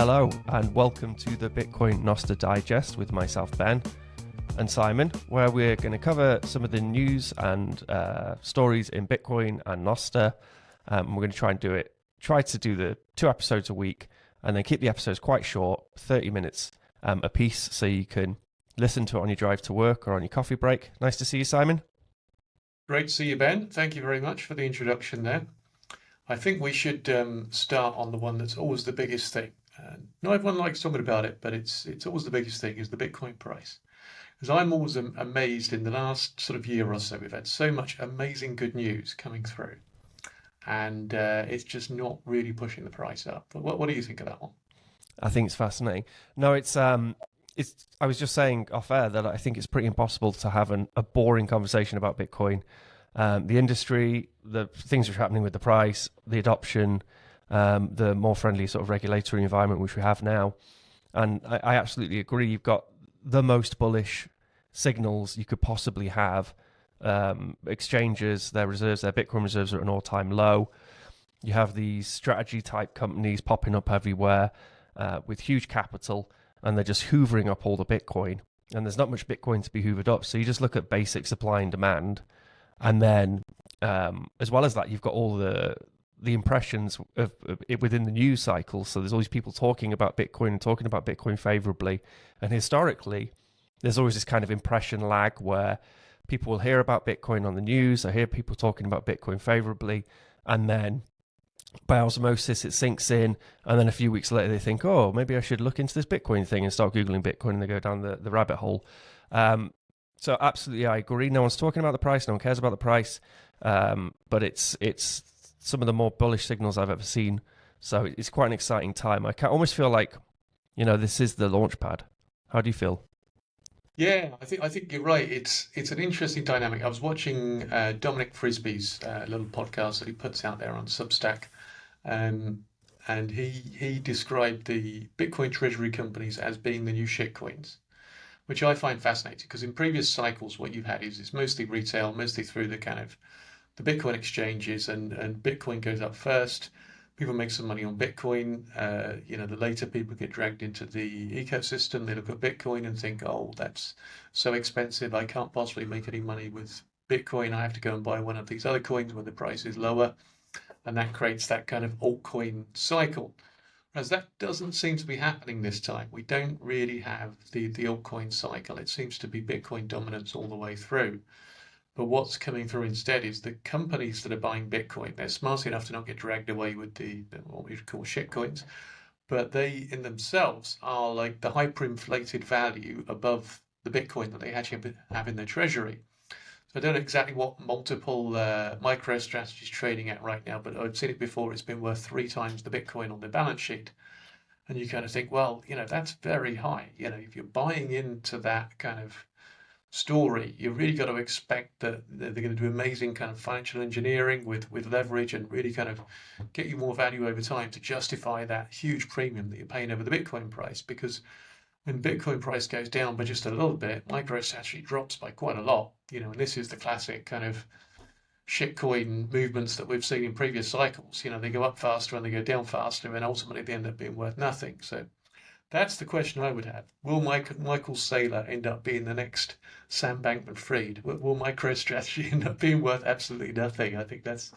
Hello and welcome to the Bitcoin Nostr Digest with myself, Ben, and Simon, where we're going to cover some of the news and stories in Bitcoin and Nostr. We're going to try to do the 2 episodes a week and then keep the episodes quite short, 30 minutes a piece, so you can listen to it on your drive to work or on your coffee break. Nice to see you, Simon. Great to see you, Ben. Thank you very much for the introduction there. I think we should start on the one that's always the biggest thing. Not everyone likes talking about it, but it's always the biggest thing, is the Bitcoin price. Because I'm always amazed in the last sort of year or so, we've had so much amazing good news coming through. And it's just not really pushing the price up. But what do you think of that one? I think it's fascinating. No, I was just saying off air that I think it's pretty impossible to have a boring conversation about Bitcoin. The industry, the things which are happening with the price, the adoption, the more friendly sort of regulatory environment which we have now. And I absolutely agree. You've got the most bullish signals you could possibly have. Exchanges, their Bitcoin reserves are at an all-time low. You have these strategy type companies popping up everywhere with huge capital, and they're just hoovering up all the Bitcoin. And there's not much Bitcoin to be hoovered up. So you just look at basic supply and demand. And then as well as that, you've got all the impressions of it within the news cycle. So there's all these people talking about Bitcoin and talking about Bitcoin favorably. And historically, there's always this kind of impression lag where people will hear about Bitcoin on the news. I hear people talking about Bitcoin favorably. And then by osmosis, it sinks in. And then a few weeks later, they think, oh, maybe I should look into this Bitcoin thing and start Googling Bitcoin, and they go down the rabbit hole. So absolutely, I agree. No one's talking about the price. No one cares about the price. But it's some of the more bullish signals I've ever seen. So it's quite an exciting time. I almost feel like, this is the launch pad. How do you feel? Yeah, I think you're right. It's an interesting dynamic. I was watching Dominic Frisby's little podcast that he puts out there on Substack, and he described the Bitcoin Treasury companies as being the new shitcoins, which I find fascinating because in previous cycles, what you've had is it's mostly retail, mostly through the kind of the Bitcoin exchanges, and Bitcoin goes up first. People make some money on Bitcoin. The later people get dragged into the ecosystem, they look at Bitcoin and think, oh, that's so expensive. I can't possibly make any money with Bitcoin. I have to go and buy one of these other coins where the price is lower. And that creates that kind of altcoin cycle. Whereas that doesn't seem to be happening this time. We don't really have the altcoin cycle. It seems to be Bitcoin dominance all the way through. But what's coming through instead is the companies that are buying Bitcoin. They're smart enough to not get dragged away with the what we would call shitcoins, but they in themselves are like the hyperinflated value above the Bitcoin that they actually have in their treasury. So I don't know exactly what multiple MicroStrategy is trading at right now, but I've seen it before. It's been worth 3 times the Bitcoin on their balance sheet. And you kind of think, well, that's very high. If you're buying into that kind of story, you've really got to expect that they're going to do amazing kind of financial engineering with leverage and really kind of get you more value over time to justify that huge premium that you're paying over the Bitcoin price. Because when Bitcoin price goes down by just a little bit, MicroStrategy drops by quite a lot. And this is the classic kind of shitcoin movements that we've seen in previous cycles. They go up faster and they go down faster, and ultimately they end up being worth nothing. So that's the question I would have. Will Michael Saylor end up being the next Sam Bankman-Fried? Will MicroStrategy end up being worth absolutely nothing? I think that's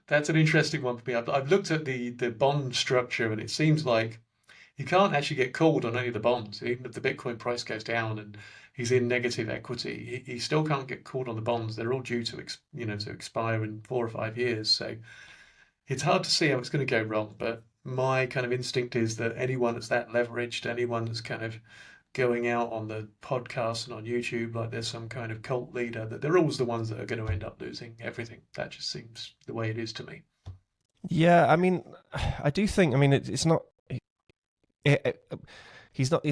an interesting one for me. I've looked at the bond structure, and it seems like he can't actually get called on any of the bonds. Even if the Bitcoin price goes down and he's in negative equity, he still can't get called on the bonds. They're all due to expire in 4 or 5 years. So it's hard to see how it's going to go wrong, but my kind of instinct is that anyone that's that leveraged, anyone that's kind of going out on the podcast and on YouTube like there's some kind of cult leader, that they're always the ones that are going to end up losing everything. That just seems the way it is to me. Yeah, I mean, I do think, it's not... He's not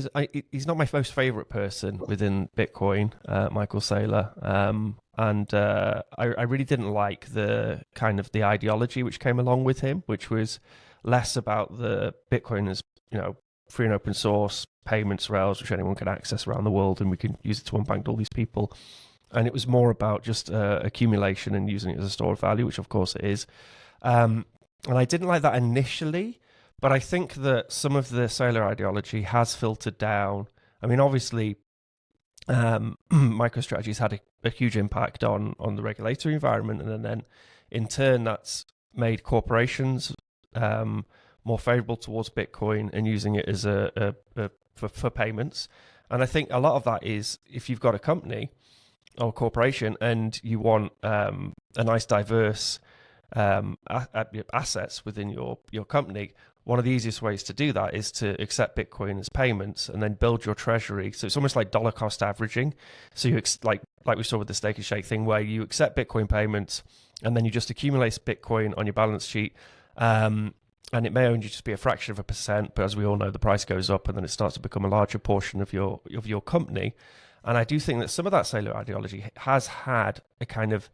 my most favorite person within Bitcoin, Michael Saylor, and I really didn't like the kind of the ideology which came along with him, which was less about the Bitcoin as free and open source payments rails which anyone can access around the world, and we can use it to unbank all these people, and it was more about just accumulation and using it as a store of value, which of course it is, and I didn't like that initially. But I think that some of the Saylor ideology has filtered down. I mean, obviously, MicroStrategy's had a huge impact on the regulatory environment, and then in turn, that's made corporations more favorable towards Bitcoin and using it as for payments. And I think a lot of that is if you've got a company or a corporation and you want a nice diverse assets within your company, one of the easiest ways to do that is to accept Bitcoin as payments and then build your treasury. So it's almost like dollar cost averaging. So you like we saw with the Stake and Shake thing, where you accept Bitcoin payments and then you just accumulate Bitcoin on your balance sheet. And it may only just be a fraction of a percent, but as we all know, the price goes up and then it starts to become a larger portion of your company. And I do think that some of that Saylor ideology has had a kind of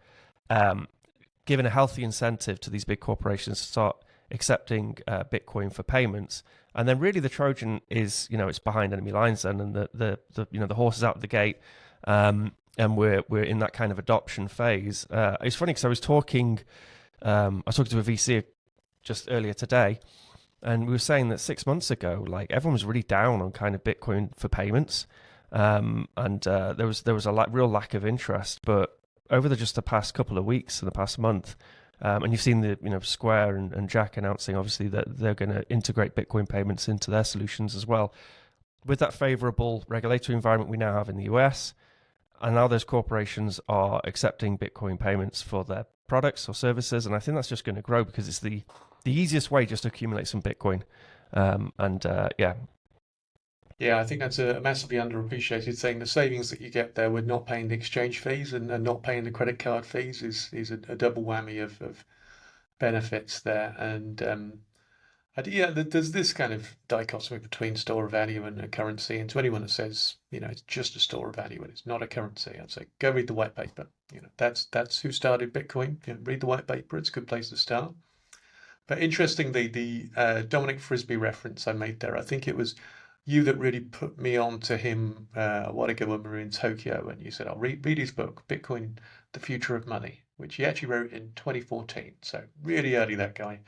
given a healthy incentive to these big corporations to start accepting Bitcoin for payments. And then really the Trojan is, it's behind enemy lines then, and the horse is out of the gate, and we're in that kind of adoption phase. It's funny because I was talking to a VC just earlier today, and we were saying that 6 months ago, like everyone was really down on kind of Bitcoin for payments, and there was a real lack of interest. But over the past couple of weeks and the past month, and you've seen the Square and Jack announcing obviously that they're going to integrate Bitcoin payments into their solutions as well. With that favorable regulatory environment we now have in the US, and now those corporations are accepting Bitcoin payments for their products or services, and I think that's just going to grow because it's the easiest way just to accumulate some Bitcoin. Yeah, I think that's a massively underappreciated thing. The savings that you get there with not paying the exchange fees and not paying the credit card fees is a double whammy of benefits there. And there's this kind of dichotomy between store of value and a currency. And to anyone that says, it's just a store of value and it's not a currency, I'd say go read the white paper. That's who started Bitcoin. Read the white paper. It's a good place to start. But interestingly, the Dominic Frisby reference I made there, I think it was you that really put me on to him a while ago when we were in Tokyo, and you said, I'll read his book, Bitcoin, The Future of Money, which he actually wrote in 2014. So really early, that guy.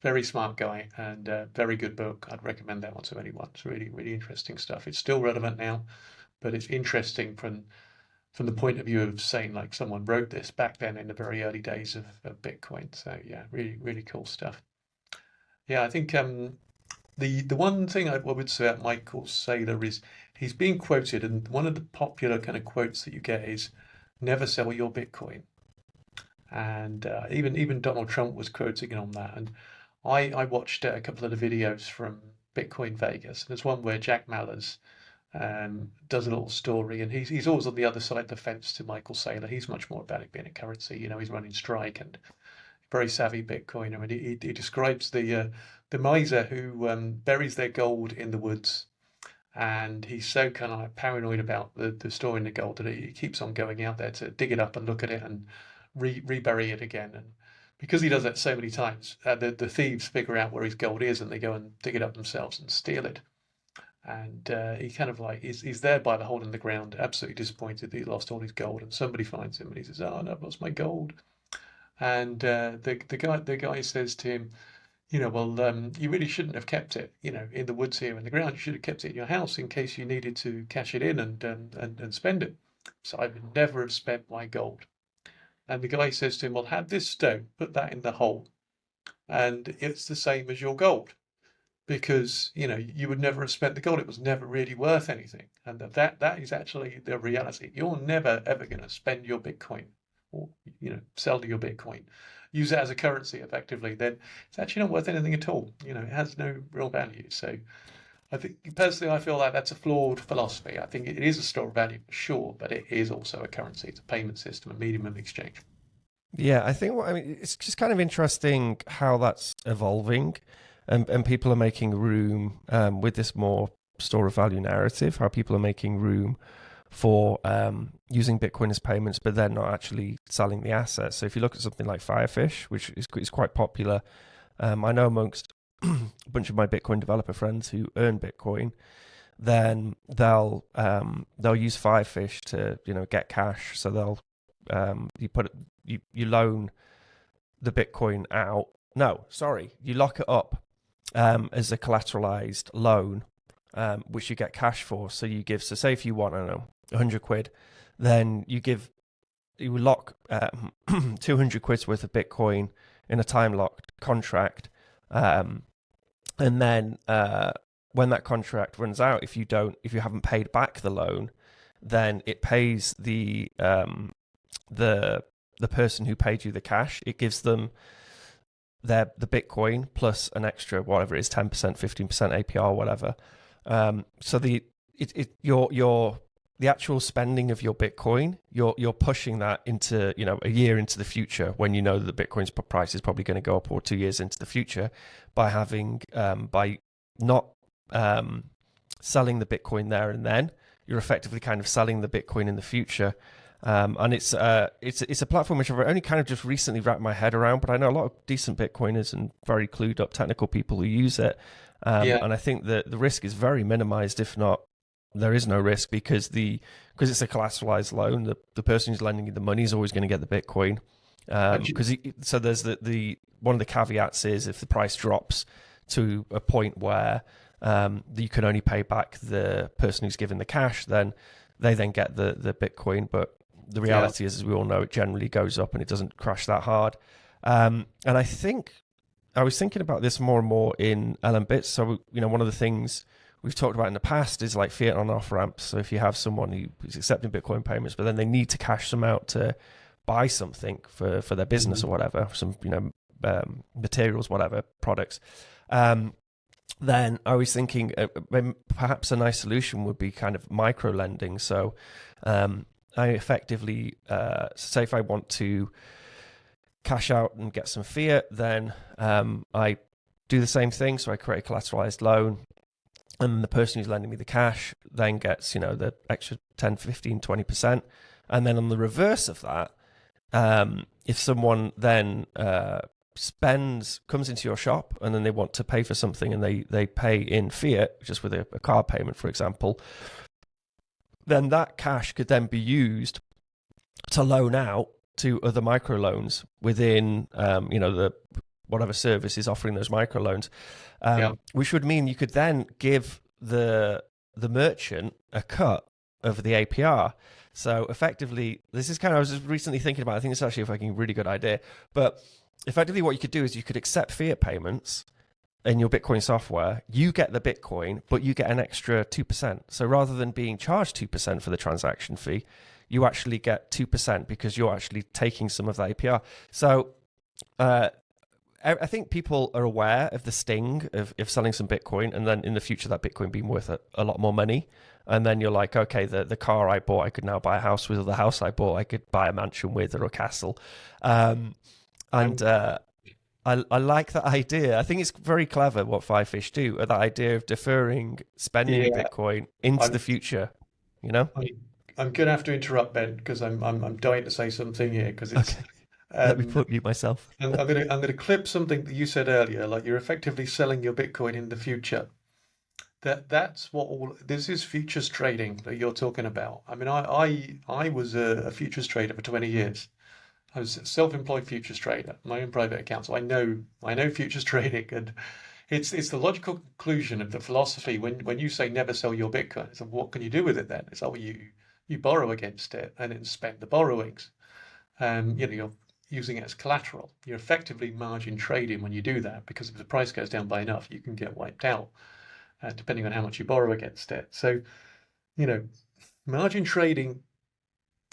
Very smart guy, and very good book. I'd recommend that one to anyone. It's really, really interesting stuff. It's still relevant now, but it's interesting from the point of view of saying like someone wrote this back then in the very early days of Bitcoin. So yeah, really, really cool stuff. Yeah, I think the one thing I would say about Michael Saylor is he's being quoted, and one of the popular kind of quotes that you get is "Never sell your Bitcoin," and even Donald Trump was quoting on that. And I watched a couple of the videos from Bitcoin Vegas, and there's one where Jack Mallers does a little story, and he's always on the other side of the fence to Michael Saylor. He's much more about it being a currency. He's running Strike and very savvy Bitcoiner, and he describes the miser who buries their gold in the woods, and he's so kind of like paranoid about the storing the gold that he keeps on going out there to dig it up and look at it and rebury it again. And because he does that so many times, the thieves figure out where his gold is, and they go and dig it up themselves and steal it. And he kind of like he's there by the hole in the ground, absolutely disappointed that he lost all his gold. And somebody finds him, and he says, "Oh no, I've lost my gold." And the guy says to him, you really shouldn't have kept it, in the woods here in the ground. You should have kept it in your house in case you needed to cash it in and spend it. So I would never have spent my gold. And the guy says to him, well, have this stone, put that in the hole, and it's the same as your gold. Because you would never have spent the gold. It was never really worth anything, and that is actually the reality. You're never ever going to spend your Bitcoin, or sell your Bitcoin, use it as a currency effectively. Then it's actually not worth anything at all. It has no real value. So I think personally, I feel like that's a flawed philosophy. I think it is a store of value for sure, but it is also a currency. It's a payment system, a medium of exchange. Yeah, I think it's just kind of interesting how that's evolving, and people are making room with this more store of value narrative. How people are making room for using Bitcoin as payments, but they're not actually selling the assets. So if you look at something like Firefish, which is quite popular, I know amongst a bunch of my Bitcoin developer friends who earn Bitcoin, then they'll use Firefish to get cash. So they'll you loan the Bitcoin out. No, sorry, you lock it up as a collateralized loan, which you get cash for. So you give, so say if you want, I don't know, 100 quid, then you lock 200 quid's worth of Bitcoin in a time locked contract. And then when that contract runs out, if you haven't paid back the loan, then it pays the person who paid you the cash. It gives them the Bitcoin plus an extra whatever it is, 10%, 15% APR, whatever. So the actual spending of your Bitcoin, you're pushing that into a year into the future, when you know that the Bitcoin's price is probably going to go up, or 2 years into the future, by not selling the Bitcoin there and then. You're effectively kind of selling the Bitcoin in the future. And it's a platform which I've only kind of just recently wrapped my head around, but I know a lot of decent Bitcoiners and very clued up technical people who use it. Yeah. And I think that the risk is very minimized, if not there is no risk, because it's a collateralized loan. The person who's lending you the money is always going to get the Bitcoin. So there's the one of the caveats is, if the price drops to a point where you can only pay back the person who's given the cash, then they then get the Bitcoin. But the reality is, as we all know, it generally goes up and it doesn't crash that hard. And I think I was thinking about this more and more in LM-Bits. So, one of the things we've talked about in the past is like fiat on off ramps. So if you have someone who's accepting Bitcoin payments, but then they need to cash them out to buy something for their business or whatever, some materials, whatever, products. Then I was thinking perhaps a nice solution would be kind of micro lending. So I effectively, say if I want to cash out and get some fiat, then I do the same thing. So I create a collateralized loan, and the person who's lending me the cash then gets, the extra 10, 15, 20%. And then on the reverse of that, if someone then comes into your shop and then they want to pay for something, and they pay in fiat, just with a card payment, for example, then that cash could then be used to loan out to other microloans within, the whatever service is offering those microloans, which would mean you could then give the merchant a cut of the APR. So effectively, this is I was just recently thinking about, I think it's actually a fucking really good idea, but effectively what you could do is you could accept fiat payments in your Bitcoin software. You get the Bitcoin, but you get an extra 2%. So rather than being charged 2% for the transaction fee, you actually get 2% because you're actually taking some of that APR. So I think people are aware of the sting of selling some Bitcoin, and then in the future that Bitcoin being worth a lot more money. And then you're like, okay, the car I bought, I could now buy a house with, or the house I bought, I could buy a mansion with, or a castle. I like that idea. I think it's very clever what Fivefish do, that idea of deferring spending Bitcoin into the future. I'm going to have to interrupt, Ben, because I'm dying to say something here, because it's. Okay. Let me mute myself. I'm gonna clip something that you said earlier, like you're effectively selling your Bitcoin in the future. That's what this is, futures trading that you're talking about. I mean, I was a futures trader for 20 years. I was a self-employed futures trader, my own private account. So I know futures trading, and it's the logical conclusion of the philosophy when you say never sell your Bitcoin. So what can you do with it then? It's you borrow against it and then spend the borrowings. You're using it as collateral. You're effectively margin trading when you do that, because if the price goes down by enough, you can get wiped out, depending on how much you borrow against it. So, margin trading,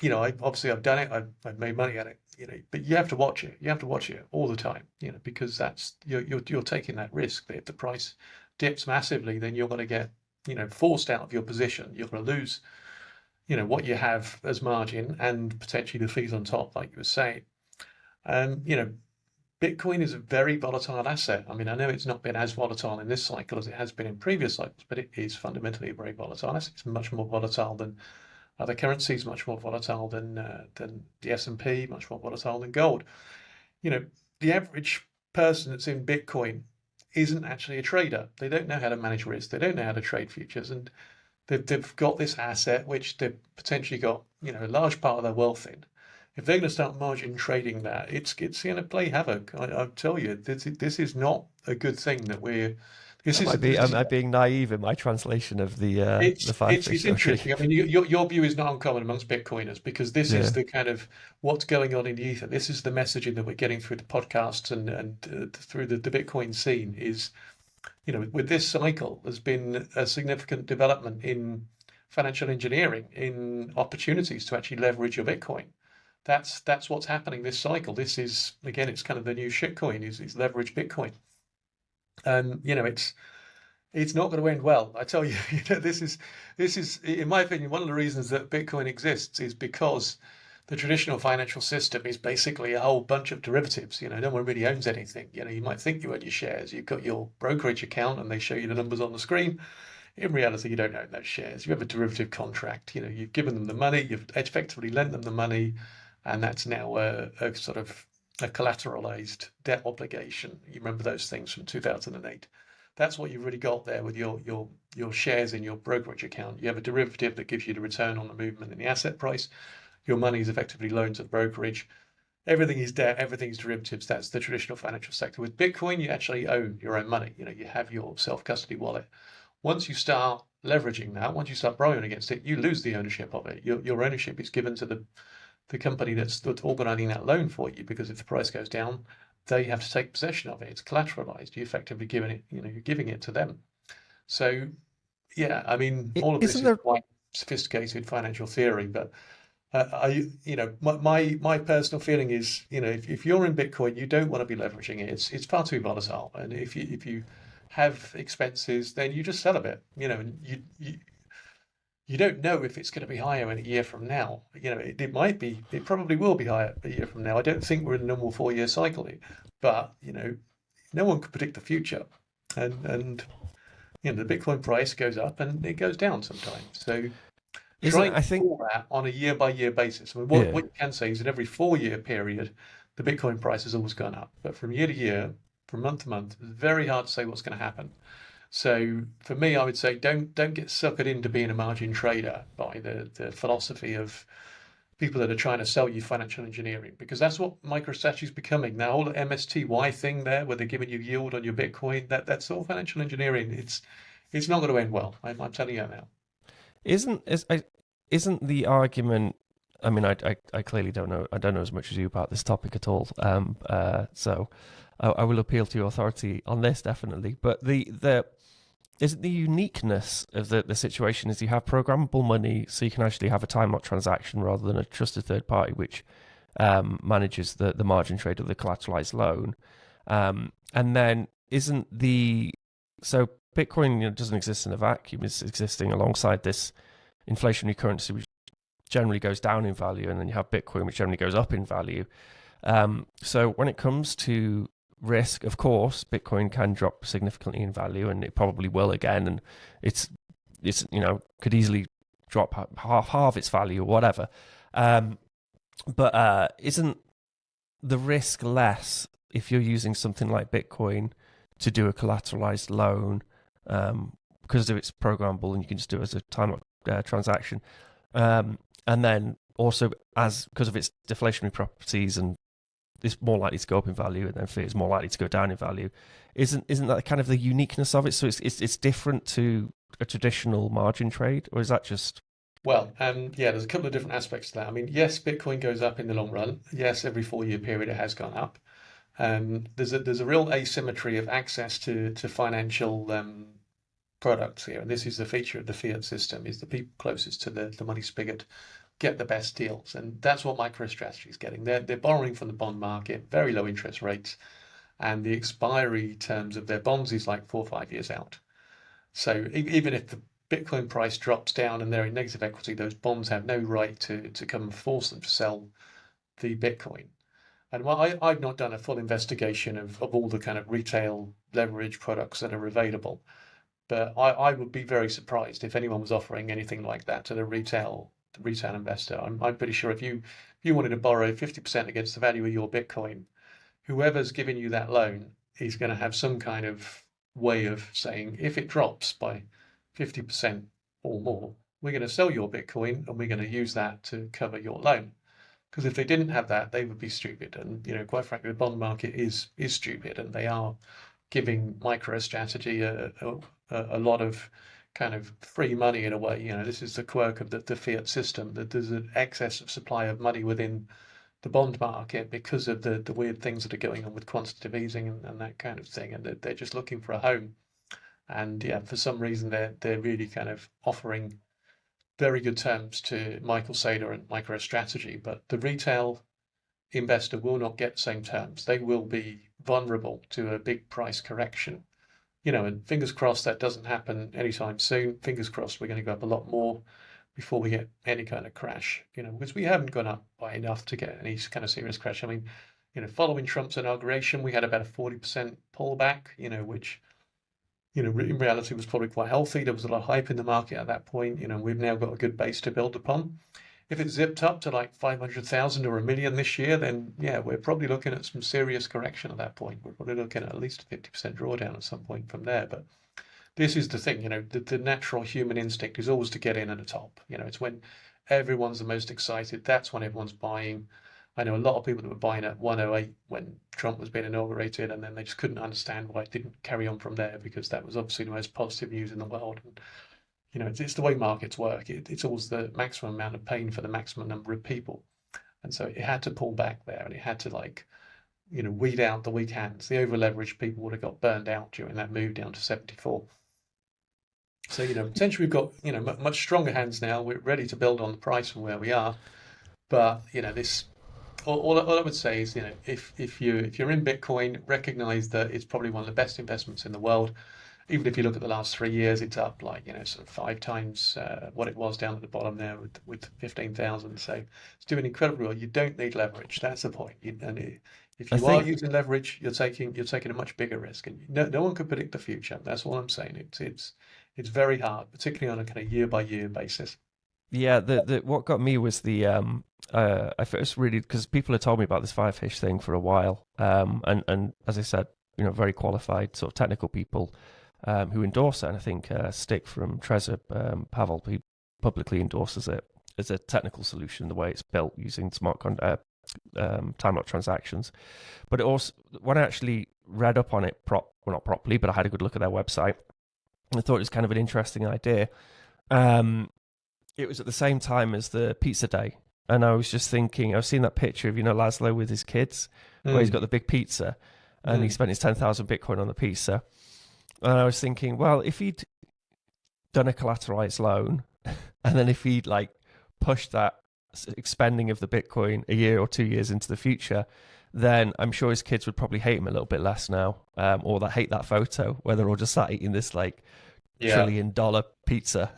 I've done it. I've made money at it, but you have to watch it. You have to watch it all the time, because that's you're taking that risk that if the price dips massively, then you're going to get, forced out of your position. You're going to lose, what you have as margin, and potentially the fees on top, like you were saying. Bitcoin is a very volatile asset. I mean, I know it's not been as volatile in this cycle as it has been in previous cycles, but it is fundamentally a very volatile asset. It's much more volatile than other currencies, much more volatile than the S&P, much more volatile than gold. The average person that's in Bitcoin isn't actually a trader. They don't know how to manage risk. They don't know how to trade futures, and they've got this asset which they've potentially got, a large part of their wealth in. if they're going to start margin trading that, it's going to play havoc. I tell you, this is not a good thing that we're. This That is might be. this Am is I being naive in my translation of the five-fish it's story? interesting. I mean, your view is not uncommon amongst Bitcoiners because this is Yeah. the kind of what's going on in the ether. This is the messaging that we're getting through the podcasts and through the Bitcoin scene. Is with this cycle, there's been a significant development in financial engineering, in opportunities to actually leverage your Bitcoin. That's what's happening this cycle. This is again, it's kind of the new shitcoin. Is leverage Bitcoin, and it's not going to end well. I tell you, this is, in my opinion, one of the reasons that Bitcoin exists is because the traditional financial system is basically a whole bunch of derivatives. No one really owns anything. You might think you own your shares. You've got your brokerage account, and they show you the numbers on the screen. In reality, you don't own those shares. You have a derivative contract. You've given them the money. You've effectively lent them the money, and that's now a sort of a collateralized debt obligation. You remember those things from 2008. That's what you've really got there with your shares in your brokerage account. You have a derivative that gives you the return on the movement in the asset price. Your money is effectively loaned to the brokerage. Everything is debt, everything's derivatives. That's the traditional financial sector. With Bitcoin, you actually own your own money. You have your self-custody wallet. Once you start leveraging that, once you start borrowing against it, you lose the ownership of it. Your ownership is given to the company that's organizing that loan for you, because if the price goes down, they have to take possession of it. It's collateralized. You're effectively giving it, you're giving it to them. So yeah, I mean, all of this Isn't is there? quite sophisticated financial theory, but my personal feeling is, if you're in Bitcoin, you don't want to be leveraging it. It's far too volatile, and if you have expenses, then you just sell a bit. And you don't know if it's going to be higher in a year from now. It might be, it probably will be higher a year from now. I don't think we're in a normal 4-year cycle, but no one can predict the future, and the Bitcoin price goes up and it goes down sometimes. So Isn't trying I to think? call that on a year by year basis. I mean, what Yeah. you can say is in every 4-year period, the Bitcoin price has always gone up. But from year to year, from month to month, it's very hard to say what's going to happen. So for me, I would say don't get suckered into being a margin trader by the philosophy of people that are trying to sell you financial engineering, because that's what MicroStrategy is becoming. That whole MSTY thing there, where they're giving you yield on your Bitcoin, that's all financial engineering. It's not going to end well. I'm telling you now. Isn't the argument? I mean, I clearly don't know. I don't know as much as you about this topic at all. So I will appeal to your authority on this definitely. But the isn't the uniqueness of the situation is you have programmable money, so you can actually have a time lock transaction rather than a trusted third party, which manages the margin trade of the collateralized loan. And then isn't the so Bitcoin doesn't exist in a vacuum. It's existing alongside this inflationary currency, which generally goes down in value, and then you have Bitcoin, which generally goes up in value. So when it comes to risk, of course, Bitcoin can drop significantly in value, and it probably will again. And it's could easily drop half its value or whatever. But isn't the risk less if you're using something like Bitcoin to do a collateralized loan, because it's programmable and you can just do it as a time transaction, and then also because of its deflationary properties, and it's more likely to go up in value, and then it's more likely to go down in value. Isn't that kind of the uniqueness of it? So it's different to a traditional margin trade, or is that just? Well, yeah, there's a couple of different aspects to that. I mean, yes, Bitcoin goes up in the long run. Yes, every 4-year period it has gone up. There's a real asymmetry of access to financial products here, and this is the feature of the fiat system: is the people closest to the money spigot get the best deals, and that's what MicroStrategy is getting. They're borrowing from the bond market, very low interest rates, and the expiry terms of their bonds is like 4 or 5 years out. So even if the Bitcoin price drops down and they're in negative equity, those bonds have no right to come and force them to sell the Bitcoin. And while I've not done a full investigation of all the kind of retail leverage products that are available, but I would be very surprised if anyone was offering anything like that to the retail investor. I'm pretty sure if you wanted to borrow 50% against the value of your Bitcoin, whoever's giving you that loan is going to have some kind of way of saying, if it drops by 50% or more, we're going to sell your Bitcoin and we're going to use that to cover your loan. Because if they didn't have that, they would be stupid. And quite frankly, the bond market is stupid, and they are giving MicroStrategy a lot of kind of free money in a way. This is the quirk of the fiat system, that there's an excess of supply of money within the bond market because of the weird things that are going on with quantitative easing and that kind of thing, and they're just looking for a home. And yeah, for some reason they're really kind of offering very good terms to Michael Saylor and MicroStrategy, but the retail investor will not get the same terms. They will be vulnerable to a big price correction. And fingers crossed that doesn't happen anytime soon. Fingers crossed we're going to go up a lot more before we get any kind of crash, because we haven't gone up by enough to get any kind of serious crash. I mean, following Trump's inauguration, we had about a 40% pullback, which, in reality was probably quite healthy. There was a lot of hype in the market at that point. We've now got a good base to build upon. If it zipped up to like 500,000 or a million this year, then yeah, we're probably looking at some serious correction at that point. We're probably looking at least a 50% drawdown at some point from there. But this is the thing, the natural human instinct is always to get in at the top. It's when everyone's the most excited, that's when everyone's buying. I know a lot of people that were buying at 108 when Trump was being inaugurated, and then they just couldn't understand why it didn't carry on from there, because that was obviously the most positive news in the world. And it's the way markets work. It's always the maximum amount of pain for the maximum number of people. And so it had to pull back there, and it had to weed out the weak hands. The over leveraged people would have got burned out during that move down to 74. So, potentially we've got, much stronger hands now. We're ready to build on the price from where we are. But, this, all I would say is, if you're in Bitcoin, recognize that it's probably one of the best investments in the world. Even if you look at the last 3 years, it's up like, sort of 5 times what it was down at the bottom there with 15,000. So it's doing incredibly well. You don't need leverage. That's the point. If I you are think, using leverage, you're taking a much bigger risk, and no one can predict the future. That's all I'm saying. It's very hard, particularly on a kind of year by year basis. yeah, the what got me was I first really, because people had told me about this Firefish thing for a while, and as I said, very qualified sort of technical people who endorse it. And I think Stick from Trezor, Pavel, he publicly endorses it as a technical solution, the way it's built using time-locked transactions. But it also, when I actually read up on it, well, not properly, but I had a good look at their website, I thought it was kind of an interesting idea. It was at the same time as the pizza day, and I was just thinking, I was seeing that picture of Laszlo with his kids, where he's got the big pizza, and he spent his 10,000 Bitcoin on the pizza. And I was thinking, well, if he'd done a collateralized loan, and then if he'd pushed that expending of the Bitcoin a year or 2 years into the future, then I'm sure his kids would probably hate him a little bit less now, or that hate that photo where they're all just sat eating this $1 trillion pizza.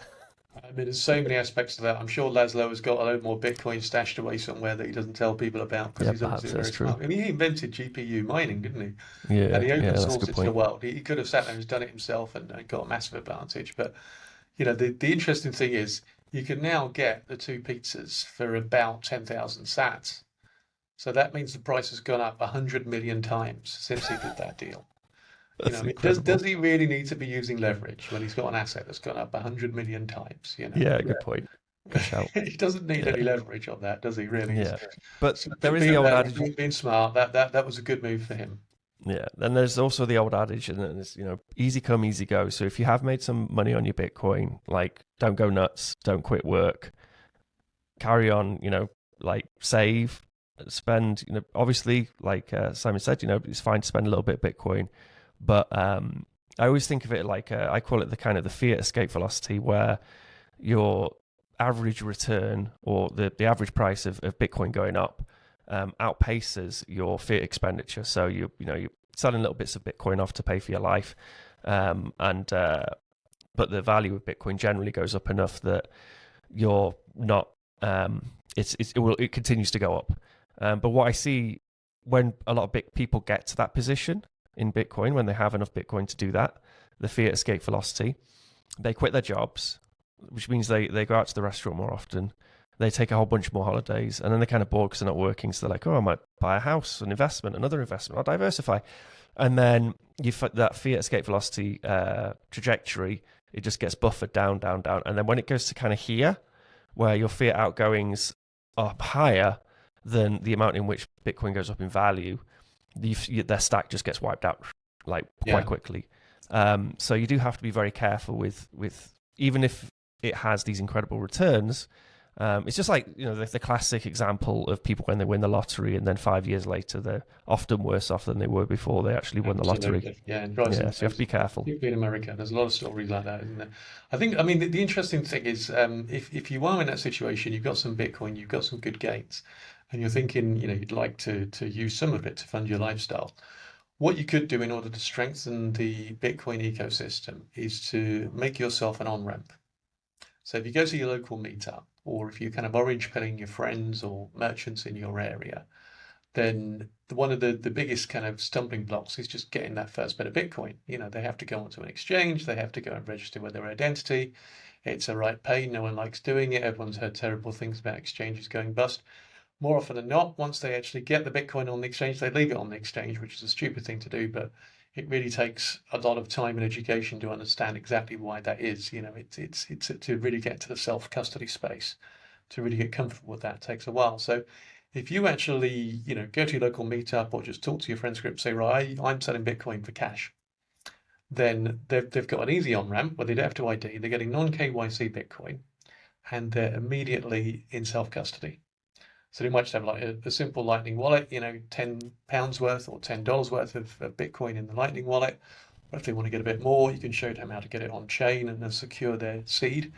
I mean, there's so many aspects to that. I'm sure Laszlo has got a load more Bitcoin stashed away somewhere that he doesn't tell people about, because he's obviously very smart. I mean, he invented GPU mining, didn't he? Yeah, And he open that's a sourced good it to point. the world. He could have sat there and done it himself and got a massive advantage. But the interesting thing is, you can now get the 2 pizzas for about 10,000 sats. So that means the price has gone up 100 million times since he did that deal. That's I mean, incredible. does he really need to be using leverage when he's got an asset that's gone up 100 million times? Yeah, good point. Good shout. He doesn't need any leverage on that, does he? Really? Yeah, but So there is the old adage. being smart, that was a good move for him. Yeah, then there's also the old adage, and it's easy come, easy go. So if you have made some money on your Bitcoin, don't go nuts, don't quit work, carry on. Save, spend. Obviously, like Simon said, it's fine to spend a little bit of Bitcoin, but I always think of it like I call it the kind of the fiat escape velocity, where your average return, or the average price of Bitcoin going up, outpaces your fiat expenditure. So you're selling little bits of Bitcoin off to pay for your life, but the value of Bitcoin generally goes up enough that you're not. It continues to go up. But what I see when a lot of people get to that position in Bitcoin, when they have enough Bitcoin to do that, the fiat escape velocity, they quit their jobs, which means they go out to the restaurant more often. They take a whole bunch more holidays, and then they're kind of bored because they're not working. So they're like, oh, I might buy a house, an investment, another investment, I'll diversify. And then that fiat escape velocity trajectory, it just gets buffered down, down, down. And then when it goes to kind of here, where your fiat outgoings are higher, than the amount in which Bitcoin goes up in value, their stack just gets wiped out like quite Yeah. quickly. So you do have to be very careful with even if it has these incredible returns. It's just like, the classic example of people when they win the lottery and then 5 years later they're often worse off than they were before they actually won the lottery. Absolutely. Yeah, and drives them Yeah, so you have to be crazy. careful. Particularly in America, there's a lot of stories like that, isn't there? I mean, the interesting thing is, if you are in that situation, you've got some Bitcoin, you've got some good gains, and you're thinking, you'd like to use some of it to fund your lifestyle. What you could do in order to strengthen the Bitcoin ecosystem is to make yourself an on-ramp. So if you go to your local meetup, or if you kind of orange pilling your friends or merchants in your area, then one of the biggest kind of stumbling blocks is just getting that first bit of Bitcoin. They have to go onto an exchange, they have to go and register with their identity. It's a right pain, no one likes doing it. Everyone's heard terrible things about exchanges going bust. More often than not, once they actually get the Bitcoin on the exchange, they leave it on the exchange, which is a stupid thing to do, but it really takes a lot of time and education to understand exactly why that is. It's to really get to the self-custody space, to really get comfortable with that takes a while. So if you actually, go to your local meetup or just talk to your friends group, say, right, I'm selling Bitcoin for cash, then they've got an easy on-ramp where they don't have to ID. They're getting non-KYC Bitcoin, and they're immediately in self-custody. So they might just have like a simple Lightning wallet, £10 worth or $10 worth of Bitcoin in the Lightning wallet. But if they want to get a bit more, you can show them how to get it on chain and then secure their seed.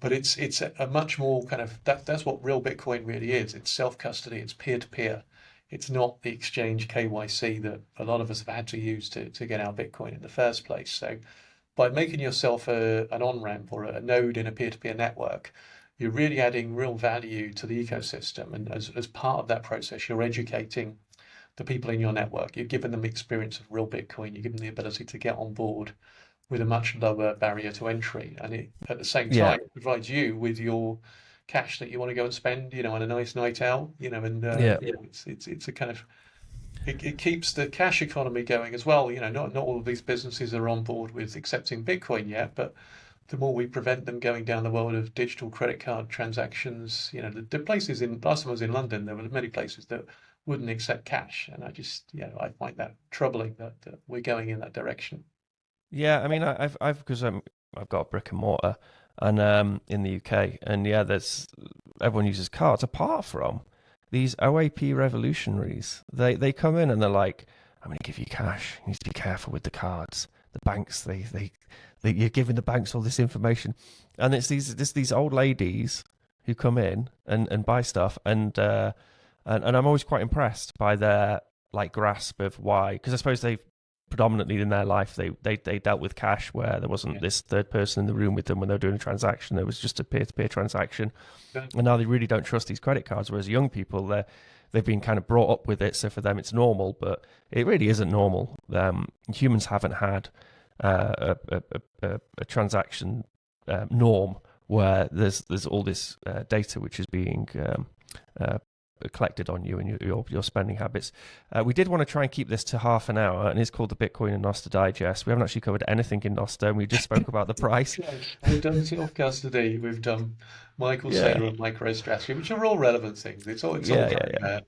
But it's a much more kind of that's what real Bitcoin really is. It's self-custody, it's peer-to-peer. It's not the exchange KYC that a lot of us have had to use to get our Bitcoin in the first place. So by making yourself an on-ramp or a node in a peer-to-peer network, you're really adding real value to the ecosystem. And as part of that process, you're educating the people in your network. You're giving them the experience of real Bitcoin. You're giving them the ability to get on board with a much lower barrier to entry. And it, at the same Yeah, time, provides you with your cash that you want to go and spend, on a nice night out, and yeah, it's a kind of it keeps the cash economy going as well. Not all of these businesses are on board with accepting Bitcoin yet, but the more we prevent them going down the world of digital credit card transactions, the places last time I was in London, there were many places that wouldn't accept cash. And I find that troubling that we're going in that direction. yeah. I mean, I've because I've got a brick and mortar, and in the UK, and yeah, there's everyone uses cards apart from these OAP revolutionaries. They come in and they're like, I'm going to give you cash. You need to be careful with the cards. The banks, you're giving the banks all this information, and it's these old ladies who come in and buy stuff, and I'm always quite impressed by their like grasp of why, because I suppose they've predominantly in their life they dealt with cash where there wasn't Yeah. this third person in the room with them when they were doing a transaction. It was just a peer-to-peer transaction, Yeah. and now they really don't trust these credit cards. Whereas young people, they've been kind of brought up with it, so for them it's normal, but it really isn't normal. Humans haven't had a transaction norm where there's all this data which is being uh, collected on you and your spending habits. We did want to try and keep this to half an hour, and it's called the Bitcoin and Nostr Digest. We haven't actually covered anything in Nostr, and we just spoke about the price. We've done self-custody, we've done Michael Saylor and MicroStrategy, which are all relevant things. It's all Yeah.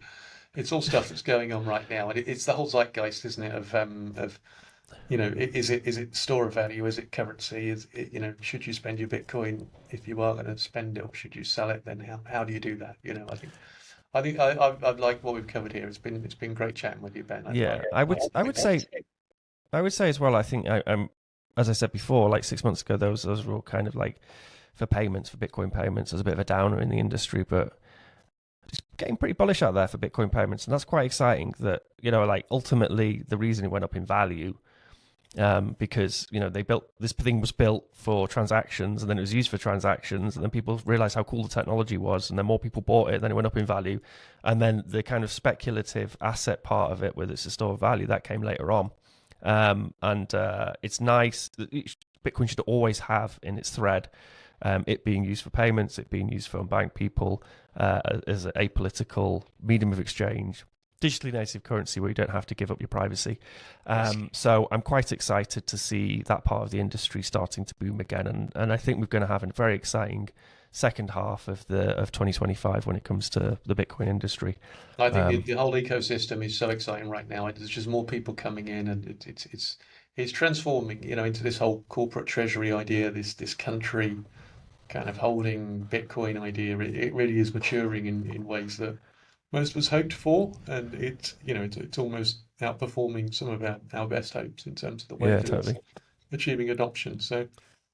it's all stuff that's going on right now, and it's the whole zeitgeist, isn't it? Of is it store of value? Is it currency? Is it, should you spend your Bitcoin if you are going to spend it, or should you sell it? Then how do you do that? I think I've liked what we've covered here. It's been great chatting with you, Ben. Yeah, I would say as well. I think I'm, as I said before, like 6 months ago, those were all kind of like for payments, for Bitcoin payments. There's a bit of a downer in the industry, but it's getting pretty bullish out there for Bitcoin payments, and that's quite exciting. That like ultimately the reason it went up in value, because they built this thing was built for transactions, and then it was used for transactions, and then people realized how cool the technology was, and then more people bought it, then it went up in value, and then the kind of speculative asset part of it, where it's a store of value, that came later on. And it's nice. Bitcoin should always have in its thread it being used for payments, it being used for unbanked people, as a apolitical medium of exchange, digitally native currency where you don't have to give up your privacy. So I'm quite excited to see that part of the industry starting to boom again. And I think we're going to have a very exciting second half of 2025 when it comes to the Bitcoin industry. I think the whole ecosystem is so exciting right now. There's just more people coming in, and it's transforming, into this whole corporate treasury idea, this country kind of holding Bitcoin idea. It really is maturing in ways that most of us hoped for, and it's almost outperforming some of our best hopes in terms of the way Yeah, that it's totally. achieving adoption. So,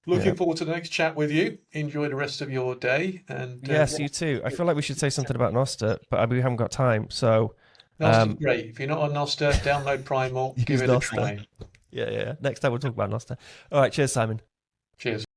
Yeah. looking forward to the next chat with you. Enjoy the rest of your day, and Yes, you too. I feel like we should say something about Nostr, but we haven't got time. So Noster's great. If you're not on Noster, download Primal, give use it a Nostr. try. Yeah. Next time we'll talk about Nostr. All right. Cheers, Simon. Cheers.